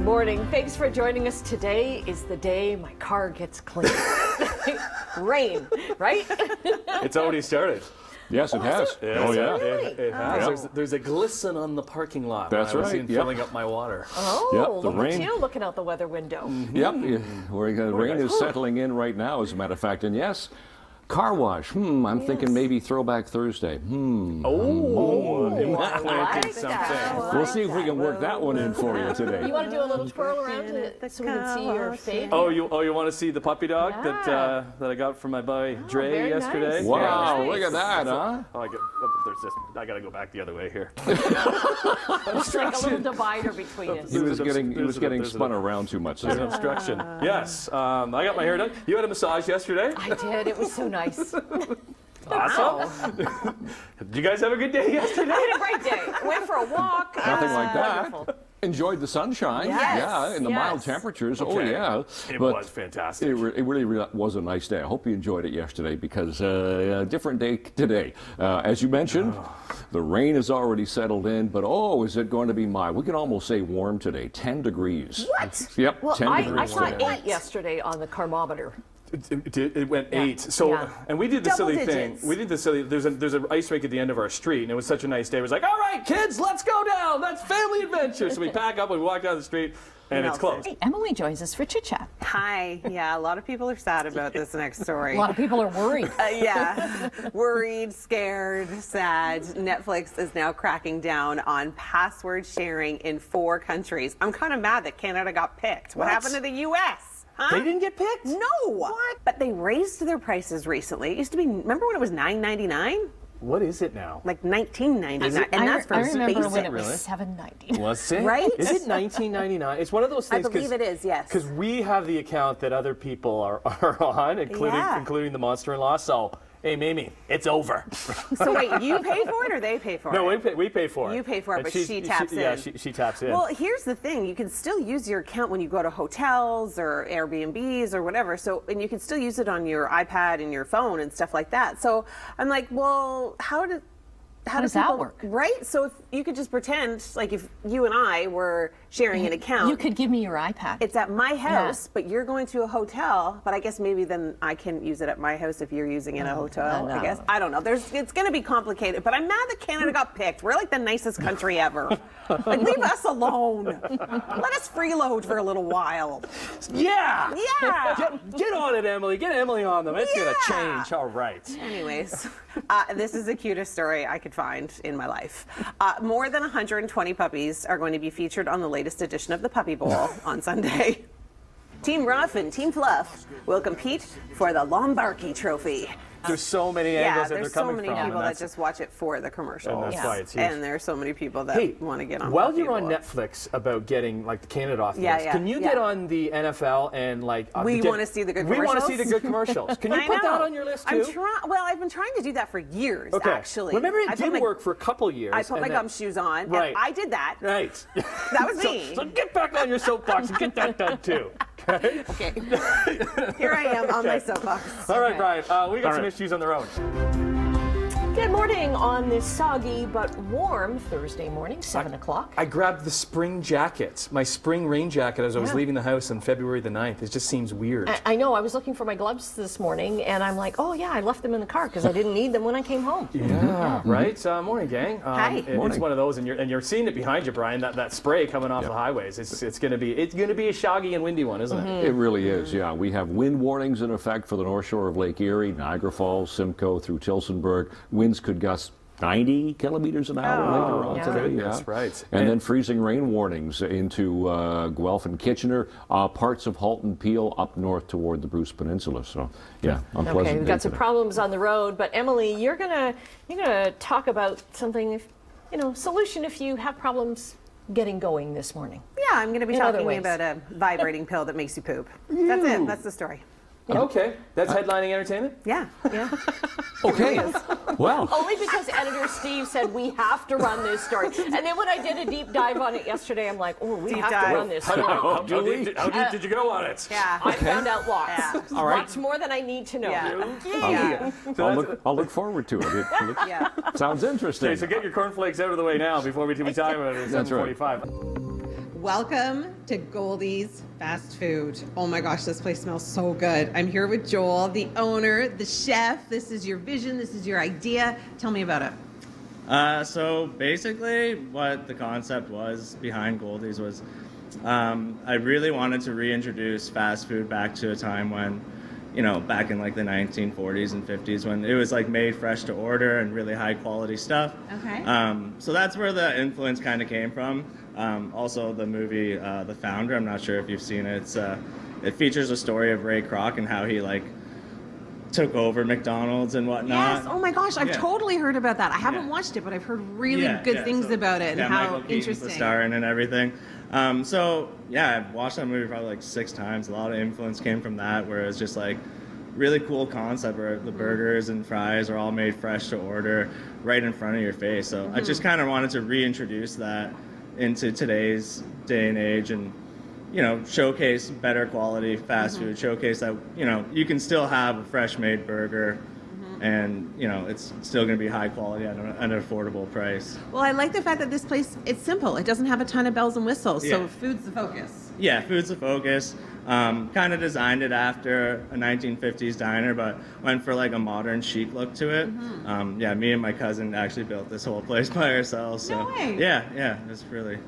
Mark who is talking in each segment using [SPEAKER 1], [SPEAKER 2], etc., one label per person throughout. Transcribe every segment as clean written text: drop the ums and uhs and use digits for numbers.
[SPEAKER 1] morning. Thanks for joining us. Today is the day my car gets clean. Rain, right?
[SPEAKER 2] It's already started.
[SPEAKER 3] Yes, it has.
[SPEAKER 2] Oh, yeah.
[SPEAKER 1] Really?
[SPEAKER 2] It has. There's a glisten on the parking lot.
[SPEAKER 3] That's
[SPEAKER 2] when I was
[SPEAKER 3] right.
[SPEAKER 2] in filling up my water.
[SPEAKER 1] Oh,
[SPEAKER 3] Yep, the
[SPEAKER 1] look
[SPEAKER 3] rain.
[SPEAKER 1] at you looking out the weather window.
[SPEAKER 3] Yep, rain is settling in right now, as a matter of fact. And yes, car wash. I'm thinking maybe Throwback Thursday.
[SPEAKER 1] I like
[SPEAKER 2] something.
[SPEAKER 1] that.
[SPEAKER 3] We'll see if we can work that one in for you today.
[SPEAKER 1] You want to do a little twirl around so we can see your face?
[SPEAKER 2] Oh, you want to see the puppy dog
[SPEAKER 1] Yeah.
[SPEAKER 2] that I got from my boy Dre
[SPEAKER 1] very
[SPEAKER 2] yesterday?
[SPEAKER 1] nice.
[SPEAKER 3] Wow,
[SPEAKER 1] Very
[SPEAKER 3] look at that, huh?
[SPEAKER 2] Oh, I got to go back the other way here.
[SPEAKER 1] It's like a little divider between us.
[SPEAKER 3] He was
[SPEAKER 2] There's
[SPEAKER 3] getting
[SPEAKER 2] a-
[SPEAKER 3] spun around too much.
[SPEAKER 2] There's an obstruction. Yes, I got my hair done. You had a massage yesterday?
[SPEAKER 1] I did. It was so nice.
[SPEAKER 2] Awesome. Did you guys have a good day yesterday?
[SPEAKER 1] I had a great day. Went for a walk.
[SPEAKER 3] Nothing like that.
[SPEAKER 1] Wonderful.
[SPEAKER 3] Enjoyed the sunshine,
[SPEAKER 1] Yes,
[SPEAKER 3] yeah, and the mild
[SPEAKER 1] yes.
[SPEAKER 3] temperatures.
[SPEAKER 2] Okay.
[SPEAKER 3] Oh yeah,
[SPEAKER 2] It
[SPEAKER 3] But
[SPEAKER 2] was fantastic.
[SPEAKER 3] It really was a nice day. I hope you enjoyed it yesterday because a different day today. As you mentioned, the rain has already settled in, but is it going to be mild? We can almost say warm today, 10 degrees.
[SPEAKER 1] What?
[SPEAKER 3] Yep,
[SPEAKER 1] Well,
[SPEAKER 3] 10
[SPEAKER 1] I
[SPEAKER 3] degrees
[SPEAKER 1] saw
[SPEAKER 3] today.
[SPEAKER 1] 8 yesterday on the thermometer.
[SPEAKER 2] It went 8. So,
[SPEAKER 1] Yeah.
[SPEAKER 2] and we did the
[SPEAKER 1] Double
[SPEAKER 2] silly
[SPEAKER 1] digits.
[SPEAKER 2] thing. We did the silly. There's an ice rink at the end of our street, and it was such a nice day. It was like, all right, kids, let's go down. That's family adventure. So we pack up and we walk down the street, and it's closed.
[SPEAKER 1] Hey, Emily joins us for Chit Chat.
[SPEAKER 4] Hi. Yeah, a lot of people are sad about this next story.
[SPEAKER 1] A lot of people are worried.
[SPEAKER 4] Yeah, worried, scared, sad. Netflix is now cracking down on password sharing in 4 countries. I'm kind of mad that Canada got picked. What happened to the U.S.? Huh?
[SPEAKER 2] They didn't get picked?
[SPEAKER 4] No. What? But they raised their prices recently. It used to be, remember when it was $9.99?
[SPEAKER 2] What is it now?
[SPEAKER 4] Like $19.99. And that's for
[SPEAKER 1] I remember
[SPEAKER 4] basic.
[SPEAKER 1] when it was
[SPEAKER 2] Really?
[SPEAKER 1] $7.90.
[SPEAKER 2] Was it?
[SPEAKER 4] Right?
[SPEAKER 2] Is it $19.99? It's one of those
[SPEAKER 4] I
[SPEAKER 2] things.
[SPEAKER 4] believe it is, yes.
[SPEAKER 2] Because we have the account that other people are on, including the monster-in-law. So, hey, Mimi, it's over.
[SPEAKER 4] So wait, you pay for it or they pay for it?
[SPEAKER 2] No, we pay for it.
[SPEAKER 4] You pay for it,
[SPEAKER 2] And
[SPEAKER 4] but
[SPEAKER 2] she's-
[SPEAKER 4] she taps in.
[SPEAKER 2] Yeah, she taps in.
[SPEAKER 4] Well, here's the thing. You can still use your account when you go to hotels or Airbnbs or whatever. So, and you can still use it on your iPad and your phone and stuff like that. So I'm like, well, how does
[SPEAKER 1] that
[SPEAKER 4] people,
[SPEAKER 1] work?
[SPEAKER 4] Right? So if you could just pretend, like if you and I were sharing an account.
[SPEAKER 1] You could give me your iPad.
[SPEAKER 4] It's at my house, but you're going to a hotel. But I guess maybe then I can use it at my house if you're using it in a hotel. I guess I don't know. It's going to be complicated. But I'm mad that Canada got picked. We're like the nicest country ever. Like leave us alone. Let us freeload for a little while.
[SPEAKER 2] yeah.
[SPEAKER 4] Yeah.
[SPEAKER 2] Get on it, Emily. Get Emily on them. It's gonna
[SPEAKER 4] Yeah.
[SPEAKER 2] change. All right.
[SPEAKER 4] Anyways, this is the cutest story I could find in my life. More than 120 puppies are going to be featured on the latest edition of the Puppy Bowl on Sunday. Team Ruff and Team Fluff will compete for the Lombardi Trophy.
[SPEAKER 2] There's so many
[SPEAKER 4] Yeah,
[SPEAKER 2] angles that they're
[SPEAKER 4] there's so
[SPEAKER 2] coming
[SPEAKER 4] many
[SPEAKER 2] from.
[SPEAKER 4] people
[SPEAKER 2] and
[SPEAKER 4] that just watch it for the commercials.
[SPEAKER 2] And that's why it's huge.
[SPEAKER 4] And there's so many people that want to get on.
[SPEAKER 2] While
[SPEAKER 4] Puppy
[SPEAKER 2] you're on
[SPEAKER 4] Bowl.
[SPEAKER 2] Netflix about getting like the Canada off the
[SPEAKER 4] Yeah,
[SPEAKER 2] list,
[SPEAKER 4] yeah,
[SPEAKER 2] can you
[SPEAKER 4] yeah.
[SPEAKER 2] get on the NFL and like
[SPEAKER 4] We wanna see the good
[SPEAKER 2] We want to see
[SPEAKER 4] commercials?
[SPEAKER 2] the good commercials. Can you
[SPEAKER 4] I
[SPEAKER 2] put
[SPEAKER 4] know.
[SPEAKER 2] that on your list too?
[SPEAKER 4] Well, I've been trying to do that for years,
[SPEAKER 2] Okay.
[SPEAKER 4] actually.
[SPEAKER 2] Remember,
[SPEAKER 4] I
[SPEAKER 2] it
[SPEAKER 4] put
[SPEAKER 2] did
[SPEAKER 4] my-
[SPEAKER 2] work for a couple years.
[SPEAKER 4] I put my
[SPEAKER 2] and then-
[SPEAKER 4] gumshoes on.
[SPEAKER 2] Right.
[SPEAKER 4] And I did that.
[SPEAKER 2] Right.
[SPEAKER 4] That was
[SPEAKER 2] So-
[SPEAKER 4] me.
[SPEAKER 2] So get back on your soapbox and get that done too. Okay.
[SPEAKER 4] Okay. Here I am on my soapbox.
[SPEAKER 2] All right, Brian. We got
[SPEAKER 3] All
[SPEAKER 2] some
[SPEAKER 3] right.
[SPEAKER 2] issues on the road.
[SPEAKER 1] Good morning on this soggy but warm Thursday morning, 7 o'clock.
[SPEAKER 2] I grabbed the spring jacket, my spring rain jacket, as I was
[SPEAKER 1] Yeah.
[SPEAKER 2] leaving the house on February the 9th. It just seems weird.
[SPEAKER 1] I know, I was looking for my gloves this morning, and I'm like, oh yeah, I left them in the car because I didn't need them when I came home.
[SPEAKER 2] Yeah, right. Morning, gang.
[SPEAKER 4] Hi.
[SPEAKER 2] It's
[SPEAKER 3] Morning.
[SPEAKER 2] one of those, and you're seeing it behind you, Brian. That spray coming off the highways. It's gonna be a shoggy and windy one, isn't it?
[SPEAKER 3] It really is, yeah. We have wind warnings in effect for the north shore of Lake Erie, Niagara Falls, Simcoe through Tillsonburg. Winds could gust 90 kilometers an hour later on
[SPEAKER 1] yeah.
[SPEAKER 3] today.
[SPEAKER 2] Goodness,
[SPEAKER 3] Yeah.
[SPEAKER 2] right.
[SPEAKER 3] And then freezing rain warnings into Guelph and Kitchener, parts of Halton Peel up north toward the Bruce Peninsula. So, yeah, unpleasant.
[SPEAKER 1] Okay, we've
[SPEAKER 3] day
[SPEAKER 1] got some
[SPEAKER 3] today.
[SPEAKER 1] problems on the road, but Emily, you're gonna talk about something, solution if you have problems getting going this morning.
[SPEAKER 4] Yeah, I'm going to be
[SPEAKER 1] In other
[SPEAKER 4] talking
[SPEAKER 1] ways.
[SPEAKER 4] about a vibrating pill that makes you poop. That's it. That's the story.
[SPEAKER 2] Okay, that's headlining entertainment.
[SPEAKER 4] Yeah.
[SPEAKER 1] Yeah.
[SPEAKER 3] Okay. Well,
[SPEAKER 1] Only because editor Steve said we have to run this story. And then when I did a deep dive on it yesterday, I'm like, oh, we
[SPEAKER 4] Deep
[SPEAKER 1] have
[SPEAKER 4] dive.
[SPEAKER 1] to run this
[SPEAKER 2] How
[SPEAKER 1] story.
[SPEAKER 2] deep did you go on it?
[SPEAKER 4] Yeah.
[SPEAKER 1] I found out lots.
[SPEAKER 4] Yeah.
[SPEAKER 3] All right.
[SPEAKER 1] Lots more than I need to know.
[SPEAKER 4] Yeah.
[SPEAKER 1] Yeah.
[SPEAKER 3] I'll look forward to it.
[SPEAKER 4] Yeah.
[SPEAKER 3] Sounds interesting.
[SPEAKER 2] Okay, so get your cornflakes out of the way now before we talk about it at
[SPEAKER 3] That's right.
[SPEAKER 2] 7:45.
[SPEAKER 4] Welcome to Goldie's Fast Food. Oh my gosh, this place smells so good. I'm here with Joel, the owner, the chef. This is your vision, this is your idea. Tell me about it.
[SPEAKER 5] So basically what the concept was behind Goldies was I really wanted to reintroduce fast food back to a time when, back in like the 1940s and 50s when it was like made fresh to order and really high quality stuff.
[SPEAKER 4] Okay.
[SPEAKER 5] So that's where the influence kind of came from. Also the movie The Founder, I'm not sure if you've seen it. It features a story of Ray Kroc and how he took over McDonald's and whatnot.
[SPEAKER 4] Yes, oh my gosh, I've
[SPEAKER 5] Yeah.
[SPEAKER 4] totally heard about that. I haven't watched it, but I've heard really good things about it and how
[SPEAKER 5] Michael Keaton's
[SPEAKER 4] interesting.
[SPEAKER 5] the star in and everything. I've watched that movie probably 6 times. A lot of influence came from that, where it's just really cool concept where the burgers and fries are all made fresh to order right in front of your face. So I just kind of wanted to reintroduce that into today's day and age and, showcase better quality fast food, showcase that, you can still have a fresh made burger and, it's still going to be high quality at an affordable price.
[SPEAKER 4] Well, I like the fact that this place, it's simple. It doesn't have a ton of bells and whistles, so
[SPEAKER 5] Yeah.
[SPEAKER 4] food's the focus.
[SPEAKER 5] Yeah, food's the focus. Kind of designed it after a 1950s diner, but went for a modern chic look to it. Me and my cousin actually built this whole place by ourselves. So
[SPEAKER 4] No way.
[SPEAKER 5] yeah, it's really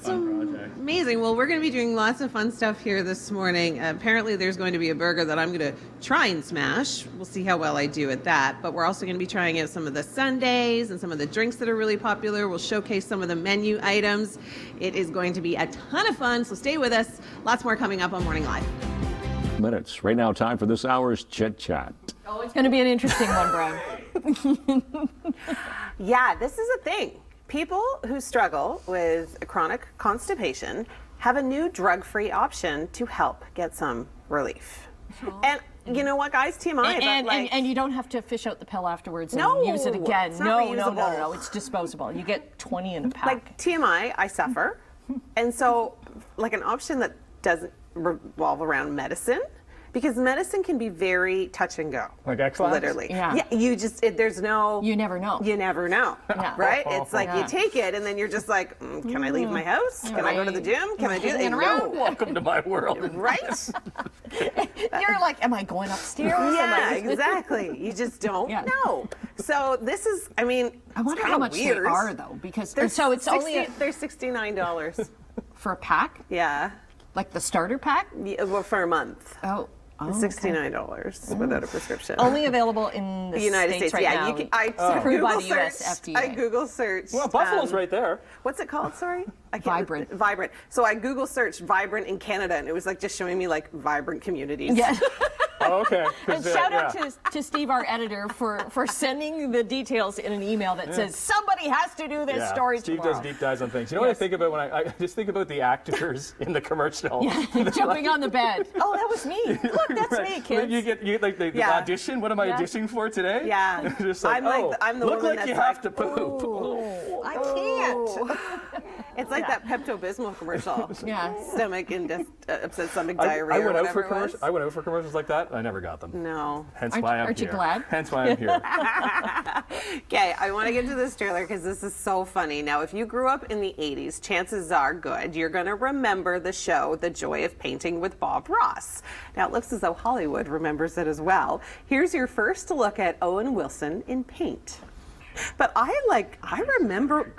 [SPEAKER 5] fun project.
[SPEAKER 4] Amazing. Well, we're going to be doing lots of fun stuff here this morning. Apparently, there's going to be a burger that I'm going to try and smash. We'll see how well I do at that. But we're also going to be trying out some of the sundaes and some of the drinks that are really popular. We'll showcase some of the menu items. It is going to be a ton of fun, so stay with us. Lots more coming up on Morning Live.
[SPEAKER 3] Minutes. Right now, time for this hour's Chit Chat.
[SPEAKER 1] Oh, it's going to be an interesting one, Brian.
[SPEAKER 4] Yeah, this is a thing. People who struggle with chronic constipation have a new drug-free option to help get some relief. And you know what, guys? TMI.
[SPEAKER 1] And you don't have to fish out the pill afterwards and
[SPEAKER 4] No,
[SPEAKER 1] use it again.
[SPEAKER 4] it's not
[SPEAKER 1] No.
[SPEAKER 4] reusable.
[SPEAKER 1] It's disposable. You get 20 in a pack.
[SPEAKER 4] Like TMI, I suffer. And so, an option that doesn't revolve around medicine, because medicine can be very touch and go.
[SPEAKER 2] Like X-Lax?
[SPEAKER 4] Literally.
[SPEAKER 1] Yeah.
[SPEAKER 4] There's no.
[SPEAKER 1] You never know.
[SPEAKER 4] You never know.
[SPEAKER 1] Yeah.
[SPEAKER 4] Right? It's like
[SPEAKER 1] Yeah.
[SPEAKER 4] you take it and then you're just like, can I leave my house? Can I go to the gym? Can I do that?
[SPEAKER 1] Hanging around.
[SPEAKER 4] No.
[SPEAKER 2] Welcome to my world.
[SPEAKER 4] Right?
[SPEAKER 1] You're like, am I going upstairs?
[SPEAKER 4] Yeah, exactly. You just don't
[SPEAKER 1] Yeah.
[SPEAKER 4] know. So this is, I mean,
[SPEAKER 1] I wonder
[SPEAKER 4] it's
[SPEAKER 1] how
[SPEAKER 4] kinda
[SPEAKER 1] much
[SPEAKER 4] weird.
[SPEAKER 1] they are, though, because
[SPEAKER 4] They're
[SPEAKER 1] so it's only
[SPEAKER 4] they're $69.
[SPEAKER 1] for a pack,
[SPEAKER 4] Yeah.
[SPEAKER 1] like the starter pack.
[SPEAKER 4] Yeah, well, for a month.
[SPEAKER 1] Oh,
[SPEAKER 4] $69 without a prescription.
[SPEAKER 1] only available in the
[SPEAKER 4] United States,
[SPEAKER 1] right
[SPEAKER 4] yeah.
[SPEAKER 1] now.
[SPEAKER 4] You can, I
[SPEAKER 1] Approved by
[SPEAKER 4] Google
[SPEAKER 1] the US
[SPEAKER 4] searched.
[SPEAKER 1] FDA.
[SPEAKER 4] I Google searched.
[SPEAKER 2] Well, Buffalo's right there.
[SPEAKER 4] What's it called? Sorry, I can't.
[SPEAKER 1] Vibrant.
[SPEAKER 4] Vibrant. So I Google searched vibrant in Canada, and it was just showing me vibrant communities.
[SPEAKER 1] Yeah.
[SPEAKER 2] Oh, okay.
[SPEAKER 1] And shout out to Steve, our editor, for sending the details in an email that says somebody has to do this story
[SPEAKER 2] Steve
[SPEAKER 1] tomorrow.
[SPEAKER 2] does deep dives on things. You know what I think about when I just think about the actors in the commercial.
[SPEAKER 1] Jumping on the bed. Oh, that was me. Look, that's
[SPEAKER 2] Right.
[SPEAKER 1] me, kids.
[SPEAKER 2] You get the
[SPEAKER 4] Yeah.
[SPEAKER 2] audition. What am I
[SPEAKER 1] Yeah.
[SPEAKER 2] auditioning for today?
[SPEAKER 4] Yeah.
[SPEAKER 2] Just like,
[SPEAKER 4] I'm the
[SPEAKER 2] look
[SPEAKER 4] woman
[SPEAKER 2] like you
[SPEAKER 4] that's
[SPEAKER 2] have to poop.
[SPEAKER 1] Oh, I can't.
[SPEAKER 4] It's like that Pepto-Bismol commercial.
[SPEAKER 1] Yeah.
[SPEAKER 4] Stomach and upset stomach
[SPEAKER 2] I
[SPEAKER 4] diarrhea.
[SPEAKER 2] went
[SPEAKER 4] or
[SPEAKER 2] out for
[SPEAKER 4] whatever it was.
[SPEAKER 2] commercials. I went out for commercials like that. I never got them.
[SPEAKER 4] No.
[SPEAKER 2] Hence
[SPEAKER 1] Aren't-
[SPEAKER 2] why I'm
[SPEAKER 1] aren't you
[SPEAKER 2] here.
[SPEAKER 1] glad?
[SPEAKER 2] Hence why I'm here.
[SPEAKER 4] Okay, I want to get to this trailer because this is so funny. Now, if you grew up in the 80s, chances are good you're going to remember the show The Joy of Painting with Bob Ross. Now, it looks as though Hollywood remembers it as well. Here's your first look at Owen Wilson in Paint. But I remember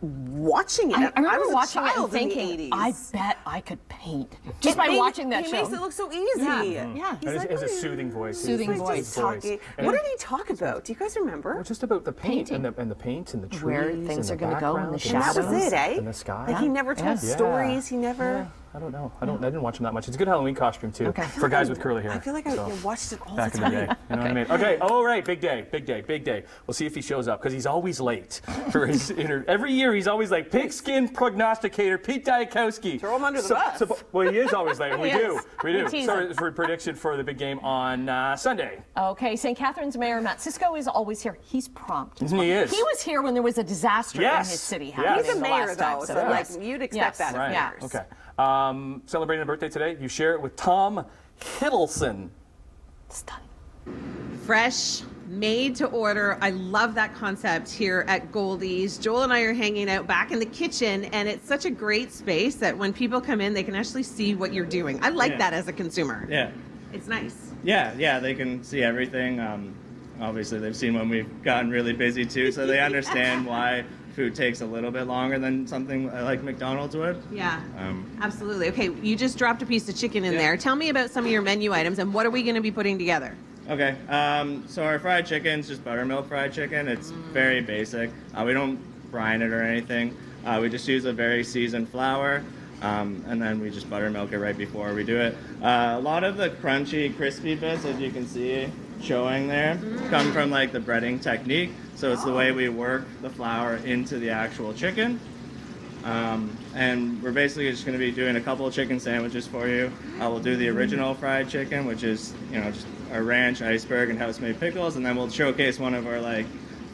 [SPEAKER 4] watching it.
[SPEAKER 1] I remember
[SPEAKER 4] was a
[SPEAKER 1] watching it and
[SPEAKER 4] child in the
[SPEAKER 1] thinking,
[SPEAKER 4] 80s.
[SPEAKER 1] I bet I could paint. Just by watching that
[SPEAKER 4] he
[SPEAKER 1] show.
[SPEAKER 4] makes it look so easy.
[SPEAKER 1] Yeah.
[SPEAKER 4] He's
[SPEAKER 2] And
[SPEAKER 4] like,
[SPEAKER 2] it's a
[SPEAKER 4] "Oh,
[SPEAKER 2] soothing voice.
[SPEAKER 1] Soothing
[SPEAKER 2] It's
[SPEAKER 1] voice.
[SPEAKER 2] just
[SPEAKER 4] talking.
[SPEAKER 2] And
[SPEAKER 4] What did he talk about? Do you guys remember?
[SPEAKER 2] just about the paint
[SPEAKER 1] Painting.
[SPEAKER 2] and the paint and the trees.
[SPEAKER 1] Where
[SPEAKER 2] and
[SPEAKER 1] things
[SPEAKER 2] the
[SPEAKER 1] are gonna go and the
[SPEAKER 2] background
[SPEAKER 4] And that was
[SPEAKER 1] shadows.
[SPEAKER 4] it, eh?
[SPEAKER 2] And the sky.
[SPEAKER 4] Like he never told
[SPEAKER 1] Yeah.
[SPEAKER 4] stories. He never.
[SPEAKER 2] I don't know. I didn't watch him that much. It's a good Halloween costume too
[SPEAKER 1] Okay.
[SPEAKER 2] for guys with curly hair.
[SPEAKER 4] I feel like
[SPEAKER 2] So,
[SPEAKER 4] I watched it all
[SPEAKER 2] back
[SPEAKER 4] the
[SPEAKER 2] in the
[SPEAKER 4] time.
[SPEAKER 2] day. You know what I mean? Okay. All right. Big day. Big day. Big day. We'll see if he shows up because he's always late for his every year. He's always like pigskin prognosticator Pete Diakowski.
[SPEAKER 4] Throw him under the bus.
[SPEAKER 2] Well, he is always late. We do. We do.
[SPEAKER 1] We tease
[SPEAKER 2] So
[SPEAKER 1] him.
[SPEAKER 2] for prediction for the big game on Sunday.
[SPEAKER 1] Okay, St. Catherine's Mayor Matt Cisco is always here. He's prompt.
[SPEAKER 2] He is.
[SPEAKER 1] He was here when there was a disaster
[SPEAKER 2] Yes.
[SPEAKER 1] in his city.
[SPEAKER 2] Yes.
[SPEAKER 1] happening
[SPEAKER 4] He's a
[SPEAKER 1] the
[SPEAKER 4] mayor,
[SPEAKER 1] last time,
[SPEAKER 4] though,
[SPEAKER 1] so
[SPEAKER 4] so
[SPEAKER 1] yes.
[SPEAKER 4] you'd expect
[SPEAKER 1] Yes.
[SPEAKER 4] that of
[SPEAKER 2] Right.
[SPEAKER 4] mayors.
[SPEAKER 2] Okay. Celebrating a birthday today. You share it with Tom Hiddleston.
[SPEAKER 1] Stunning.
[SPEAKER 4] Fresh Made to order. I love that concept here at Goldie's. Joel and I are hanging out back in the kitchen, and it's such a great space that when people come in, they can actually see what you're doing. I like that as a consumer.
[SPEAKER 5] Yeah.
[SPEAKER 4] It's nice.
[SPEAKER 5] Yeah, they can see everything. Obviously, they've seen when we've gotten really busy too, so they understand why food takes a little bit longer than something like McDonald's would.
[SPEAKER 4] Yeah, absolutely. Okay, you just dropped a piece of chicken in there. Tell me about some of your menu items and what are we going to be putting together?
[SPEAKER 5] Okay, so our fried chicken's just buttermilk fried chicken. It's very basic. We don't brine it or anything. We just use a very seasoned flour, and then we just buttermilk it right before we do it. A lot of the crunchy, crispy bits, as you can see showing there, come from like the breading technique. So it's the way we work the flour into the actual chicken. And we're basically just going to be doing a couple of chicken sandwiches for you. We'll do the original fried chicken, which is, just our ranch, iceberg, and house-made pickles, and then we'll showcase one of our like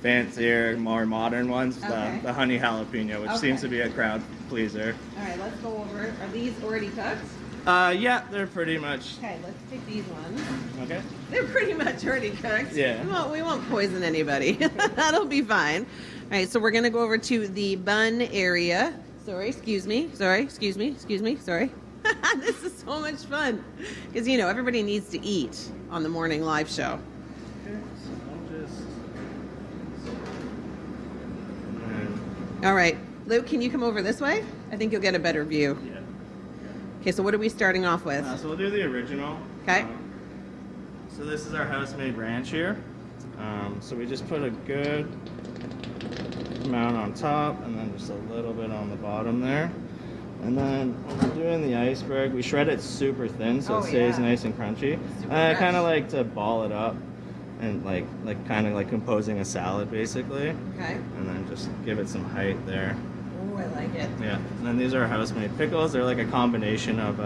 [SPEAKER 5] fancier, more modern ones, the honey jalapeno, which seems to be a crowd pleaser.
[SPEAKER 4] All right, let's go over it. Are these already cooked?
[SPEAKER 5] Yeah, they're pretty much.
[SPEAKER 4] Okay, let's take these ones.
[SPEAKER 5] Okay.
[SPEAKER 4] They're pretty much already cooked.
[SPEAKER 5] Yeah.
[SPEAKER 4] We won't poison anybody. That'll be fine. All right, so we're going to go over to the bun area. Sorry, excuse me. Sorry. This is so much fun. Because, everybody needs to eat on the morning live show.
[SPEAKER 5] Okay, so I'll just.
[SPEAKER 4] All right. Luke, can you come over this way? I think you'll get a better view.
[SPEAKER 5] Yeah.
[SPEAKER 4] Okay, so what are we starting off with?
[SPEAKER 5] So we'll do the original.
[SPEAKER 4] Okay.
[SPEAKER 5] So this is our house-made ranch here. So we just put a good amount on top and then just a little bit on the bottom there. And then when we're doing the iceberg, we shred it super thin so it stays nice and crunchy. I kind of like to ball it up and like kind of like composing a salad basically.
[SPEAKER 4] Okay.
[SPEAKER 5] And then just give it some height there.
[SPEAKER 4] Oh, I like it.
[SPEAKER 5] Yeah. And then these are house-made pickles. They're like a combination of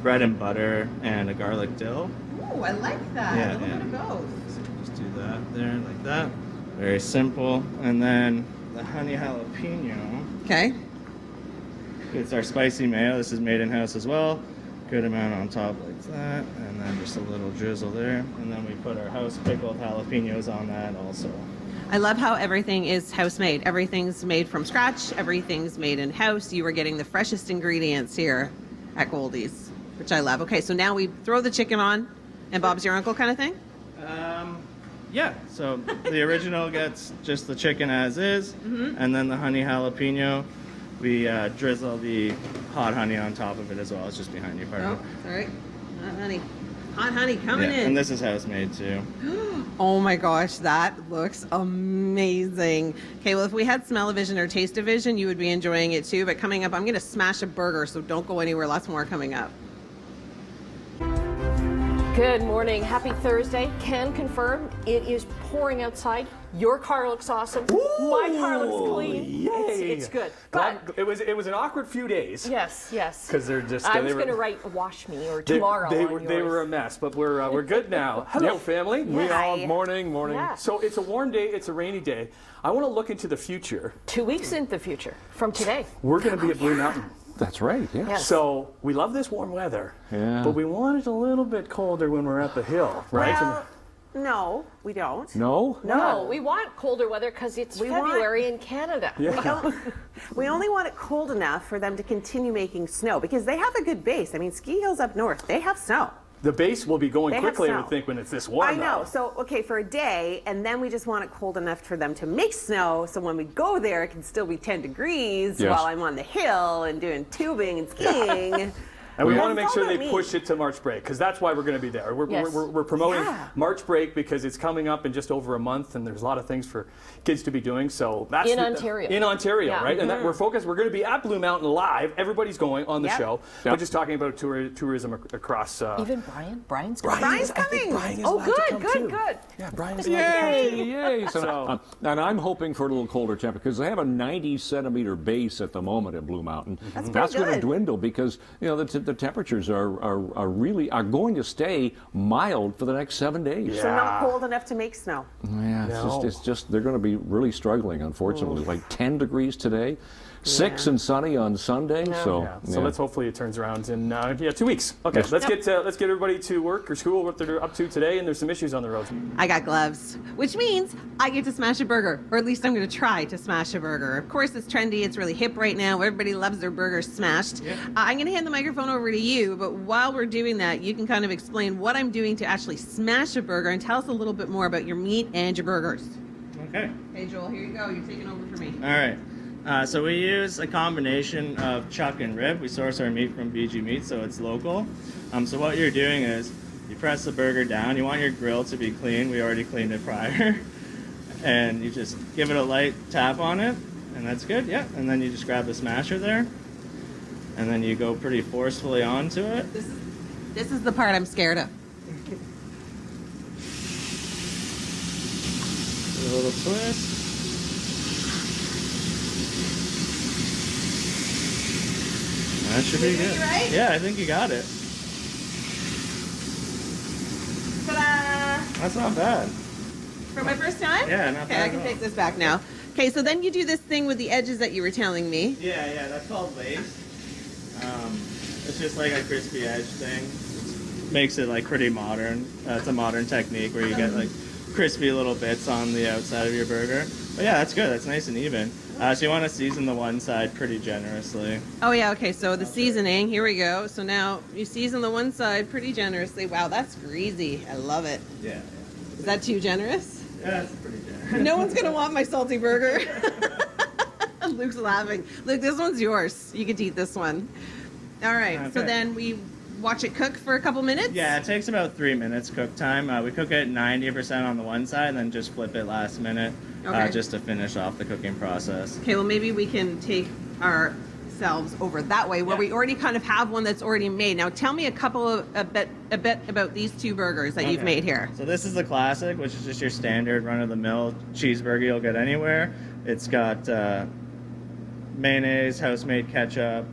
[SPEAKER 5] bread and butter and a garlic dill.
[SPEAKER 4] Oh, I like that.
[SPEAKER 5] Yeah,
[SPEAKER 4] a little bit of both.
[SPEAKER 5] So just do that there like that. Very simple. And then the honey jalapeno.
[SPEAKER 4] Okay.
[SPEAKER 5] It's our spicy mayo. This is made in-house as well. Good amount on top like that. And then just a little drizzle there. And then we put our house pickled jalapenos on that also.
[SPEAKER 4] I love how everything is house made. Everything's made from scratch. Everything's made in house. You are getting the freshest ingredients here at Goldie's, which I love. Okay, so now we throw the chicken on and Bob's your uncle kind of thing?
[SPEAKER 5] Yeah, so the original gets just the chicken as is, and then the honey jalapeno, we drizzle the hot honey on top of it as well. It's just behind you, pardon.
[SPEAKER 4] Oh, sorry. Hot honey. Hot honey coming in.
[SPEAKER 5] And this is house made too.
[SPEAKER 4] Oh my gosh, that looks amazing. Okay, well, if we had smell-o-vision or taste-o-vision, you would be enjoying it too. But coming up, I'm going to smash a burger, so don't go anywhere. Lots more coming up.
[SPEAKER 1] Good morning. Happy Thursday. Can confirm it is pouring outside. Your car looks awesome. My car looks clean.
[SPEAKER 2] Yay.
[SPEAKER 1] It's good. But
[SPEAKER 2] it was an awkward few days.
[SPEAKER 1] yes.
[SPEAKER 2] Because they're just.
[SPEAKER 1] I was going to write "wash me" or tomorrow.
[SPEAKER 2] They
[SPEAKER 1] on
[SPEAKER 2] were a
[SPEAKER 1] yours.
[SPEAKER 2] mess, but we're good now. Hello, family.
[SPEAKER 3] We all morning.
[SPEAKER 1] Yeah.
[SPEAKER 2] So it's a warm day. It's a rainy day. I want to look into the future.
[SPEAKER 1] 2 weeks into the future from today.
[SPEAKER 2] We're going to be at Blue Mountain.
[SPEAKER 3] That's right. Yeah.
[SPEAKER 1] Yes.
[SPEAKER 2] So we love this warm weather,
[SPEAKER 3] Yeah.
[SPEAKER 2] but we want it a little bit colder when we're at the hill, right?
[SPEAKER 4] Well, no, we don't.
[SPEAKER 3] No.
[SPEAKER 1] No, we want colder weather because it's February in Canada.
[SPEAKER 2] Yeah.
[SPEAKER 4] We only want it cold enough for them to continue making snow because they have a good base. I mean, ski hills up north, they have snow.
[SPEAKER 2] The base will be going
[SPEAKER 4] They have
[SPEAKER 2] quickly, I
[SPEAKER 4] snow.
[SPEAKER 2] would think, when it's this warm.
[SPEAKER 4] I know.
[SPEAKER 2] though.
[SPEAKER 4] So, okay, for a day, and then we just want it cold enough for them to make snow. So when we go there, it can still be 10 degrees
[SPEAKER 3] Yes.
[SPEAKER 4] while I'm on the hill and doing tubing and skiing.
[SPEAKER 2] And we
[SPEAKER 4] That's
[SPEAKER 2] want to make
[SPEAKER 4] all
[SPEAKER 2] sure
[SPEAKER 4] that
[SPEAKER 2] they
[SPEAKER 4] means.
[SPEAKER 2] push it to March break, because that's why we're going to be there.
[SPEAKER 1] Yes.
[SPEAKER 2] We're promoting
[SPEAKER 4] Yeah.
[SPEAKER 2] March break because it's coming up in just over a month, and there's a lot of things for kids to be doing. So that's
[SPEAKER 1] In Ontario.
[SPEAKER 2] In Ontario,
[SPEAKER 1] Yeah.
[SPEAKER 2] right? And that we're focused. We're going to be at Blue Mountain live. Everybody's going on the
[SPEAKER 4] Yep.
[SPEAKER 2] show.
[SPEAKER 3] Yep.
[SPEAKER 2] We're just talking about tourism across.
[SPEAKER 1] Even Brian? Brian's coming.
[SPEAKER 4] Brian's
[SPEAKER 2] I think
[SPEAKER 4] coming.
[SPEAKER 2] Brian is
[SPEAKER 1] Oh,
[SPEAKER 2] allowed to
[SPEAKER 1] good,
[SPEAKER 2] come
[SPEAKER 1] good,
[SPEAKER 2] too.
[SPEAKER 1] good.
[SPEAKER 2] Yeah, Brian's allowed to come too.
[SPEAKER 3] Yay!
[SPEAKER 2] So-
[SPEAKER 3] And I'm hoping for a little colder temperature because they have a 90-centimeter base at the moment at Blue Mountain.
[SPEAKER 4] That's
[SPEAKER 3] going to
[SPEAKER 4] good.
[SPEAKER 3] dwindle because the temperatures are going to stay mild for the next 7 days.
[SPEAKER 4] So not cold enough to make snow.
[SPEAKER 3] Yeah,
[SPEAKER 2] No.
[SPEAKER 3] it's just they're going to be really struggling, unfortunately. Like 10 degrees today. 6 and sunny on Sunday. So,
[SPEAKER 2] Yeah. So let's hopefully it turns around in 2 weeks. Okay, let's get everybody to work or school, what they're up to today, and there's some issues on the road.
[SPEAKER 4] I got gloves, which means I get to smash a burger, or at least I'm going to try to smash a burger. Of course, it's trendy. It's really hip right now. Everybody loves their burgers smashed.
[SPEAKER 5] Yeah.
[SPEAKER 4] I'm going to hand the microphone over to you, but while we're doing that, you can kind of explain what I'm doing to actually smash a burger and tell us a little bit more about your meat and your burgers.
[SPEAKER 5] Okay.
[SPEAKER 4] Hey, Joel, here you go. You're taking over for me.
[SPEAKER 5] All right. So we use a combination of chuck and rib. We source our meat from BG Meat, so it's local. So what you're doing is you press the burger down. You want your grill to be clean. We already cleaned it prior. And you just give it a light tap on it, and that's good. Yeah. And then you just grab the smasher there, and then you go pretty forcefully onto it.
[SPEAKER 4] This is the part I'm scared of.
[SPEAKER 5] A little twist. That should be good.
[SPEAKER 4] Right?
[SPEAKER 5] Yeah, I think you got it.
[SPEAKER 4] Ta-da!
[SPEAKER 5] That's not bad.
[SPEAKER 4] For my first time?
[SPEAKER 5] Yeah, not
[SPEAKER 4] Okay,
[SPEAKER 5] bad
[SPEAKER 4] I
[SPEAKER 5] at
[SPEAKER 4] can
[SPEAKER 5] all.
[SPEAKER 4] take this back now. Okay, so then you do this thing with the edges that you were telling me.
[SPEAKER 5] Yeah, that's called lace. It's just like a crispy edge thing. Makes it like pretty modern. It's a modern technique where you get like crispy little bits on the outside of your burger. But yeah, that's good. That's nice and even. So you want to season the one side pretty generously.
[SPEAKER 4] Oh yeah, okay, so the seasoning, here we go. So now you season the one side pretty generously. Wow, that's greasy. I love it.
[SPEAKER 5] Yeah.
[SPEAKER 4] Is that too generous?
[SPEAKER 5] Yeah, that's pretty generous.
[SPEAKER 4] No one's gonna want my salty burger. Luke's laughing. Luke, this one's yours. You get to eat this one. All right, so
[SPEAKER 5] Okay.
[SPEAKER 4] then we watch it cook for a couple minutes?
[SPEAKER 5] Yeah, it takes about 3 minutes cook time. We cook it 90% on the one side and then just flip it last minute
[SPEAKER 4] Okay.
[SPEAKER 5] just to finish off the cooking process.
[SPEAKER 4] Okay, well maybe we can take ourselves over that way where
[SPEAKER 5] Yeah.
[SPEAKER 4] we already kind of have one that's already made. Now tell me a bit about these two burgers that you've
[SPEAKER 5] Okay.
[SPEAKER 4] made here.
[SPEAKER 5] So this is the classic, which is just your standard run-of-the-mill cheeseburger you'll get anywhere. It's got mayonnaise, house-made ketchup,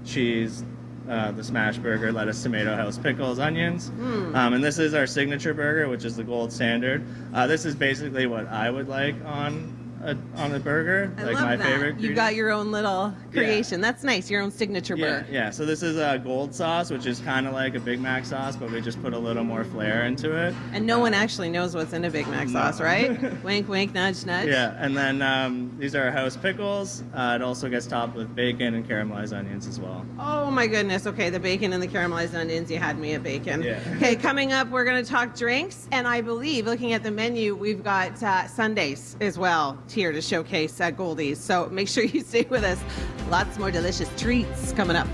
[SPEAKER 5] cheese, the smash burger, lettuce, tomato, house pickles, onions. And this is our signature burger, which is the gold standard. This is basically what I would like on a burger,
[SPEAKER 4] I
[SPEAKER 5] like
[SPEAKER 4] love
[SPEAKER 5] my
[SPEAKER 4] that.
[SPEAKER 5] favorite.
[SPEAKER 4] You've got your own little creation. That's nice, your own signature burger.
[SPEAKER 5] Yeah. So this is a gold sauce, which is kind of like a Big Mac sauce, but we just put a little more flair into it.
[SPEAKER 4] And no one actually knows what's in a Big Mac sauce, right? Wink, wink, nudge, nudge.
[SPEAKER 5] Yeah, and then these are our house pickles. It also gets topped with bacon and caramelized onions as well.
[SPEAKER 4] Oh my goodness. Okay, the bacon and the caramelized onions. You had me at bacon.
[SPEAKER 5] Yeah.
[SPEAKER 4] Okay, coming up, we're going to talk drinks. And I believe, looking at the menu, we've got sundaes as well here to showcase at Goldies. So make sure you stay with us. Lots more delicious treats coming up.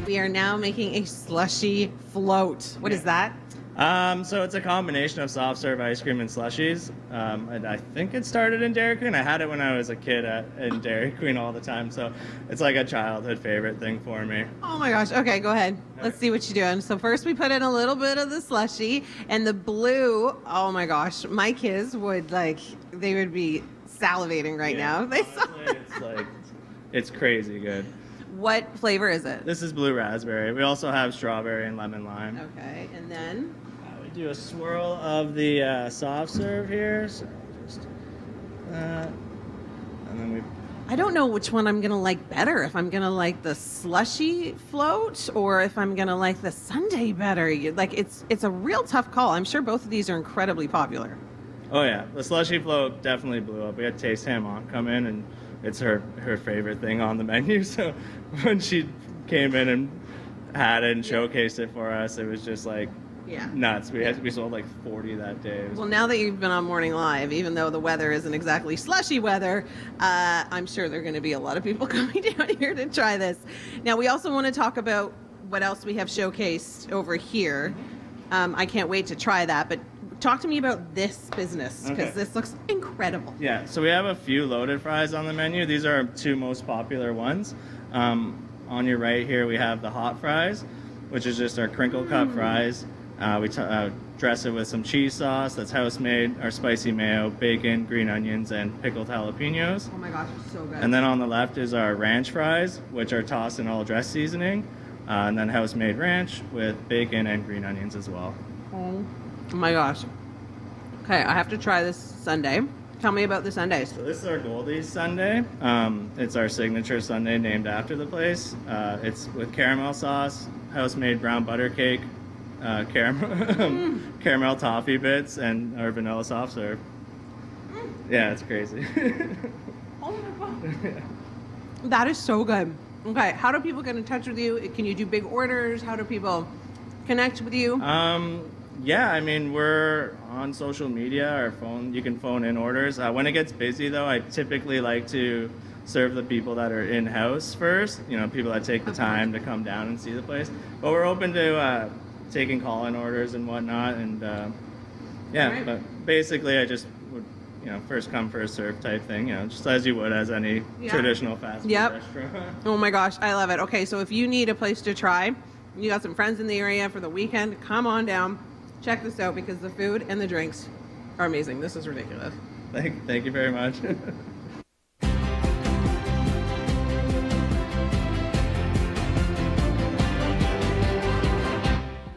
[SPEAKER 4] We are now making a slushy float. What is that?
[SPEAKER 5] So it's a combination of soft serve ice cream and slushies. And I think it started in Dairy Queen. I had it when I was a kid in Dairy Queen all the time. So it's like a childhood favorite thing for me.
[SPEAKER 4] Oh my gosh. Okay, go ahead. Let's see what you're doing. So first we put in a little bit of the slushy and the blue. Oh my gosh. My kids would they would be salivating right now. They saw.
[SPEAKER 5] Honestly, it's crazy good.
[SPEAKER 4] What flavor is it?
[SPEAKER 5] This is blue raspberry. We also have strawberry and lemon lime.
[SPEAKER 4] Okay, and then
[SPEAKER 5] We do a swirl of the soft serve here. So just and then we.
[SPEAKER 4] I don't know which one I'm gonna like better. If I'm gonna like the slushy float or if I'm gonna like the sundae better. It's a real tough call. I'm sure both of these are incredibly popular.
[SPEAKER 5] Oh yeah, the slushy float definitely blew up. We had Taste Ham on come in, and it's her favorite thing on the menu. So when she came in and had it and showcased it for us, it was just like nuts. We sold like 40 that day. It was
[SPEAKER 4] Well, now that you've been on Morning Live, even though the weather isn't exactly slushy weather, I'm sure there are going to be a lot of people coming down here to try this. Now, we also want to talk about what else we have showcased over here. I can't wait to try that, but talk to me about this business because
[SPEAKER 5] Okay.
[SPEAKER 4] this looks incredible.
[SPEAKER 5] Yeah, so we have a few loaded fries on the menu. These are our two most popular ones. On your right here, we have the hot fries, which is just our crinkle cut fries. We dress it with some cheese sauce that's house made, our spicy mayo, bacon, green onions, and pickled jalapenos.
[SPEAKER 4] Oh my gosh, it's so good.
[SPEAKER 5] And then on the left is our ranch fries, which are tossed in all dress seasoning, and then house made ranch with bacon and green onions as well.
[SPEAKER 4] Oh my gosh. Okay, I have to try this sundae. Tell me about the sundaes.
[SPEAKER 5] So this is our Goldies sundae. It's our signature sundae named after the place. It's with caramel sauce, house-made brown butter cake, caramel toffee bits, and our vanilla soft serve. Yeah, it's crazy.
[SPEAKER 4] Oh my god. That is so good. Okay, how do people get in touch with you? Can you do big orders? How do people connect with you?
[SPEAKER 5] Yeah, I mean, we're on social media or phone. You can phone in orders. When it gets busy, though, I typically like to serve the people that are in-house first, you know, people that take the time to come down and see the place. But we're open to taking call-in orders and whatnot. And, yeah,
[SPEAKER 4] Right.
[SPEAKER 5] But basically I just would, you know, first come, first serve type thing, you know, just as you would as any traditional fast food restaurant.
[SPEAKER 4] Oh my gosh, I love it. Okay, so if you need a place to try, you got some friends in the area for the weekend, come on down. Check this out because the food and the drinks are amazing. This is ridiculous.
[SPEAKER 5] Thank you very much.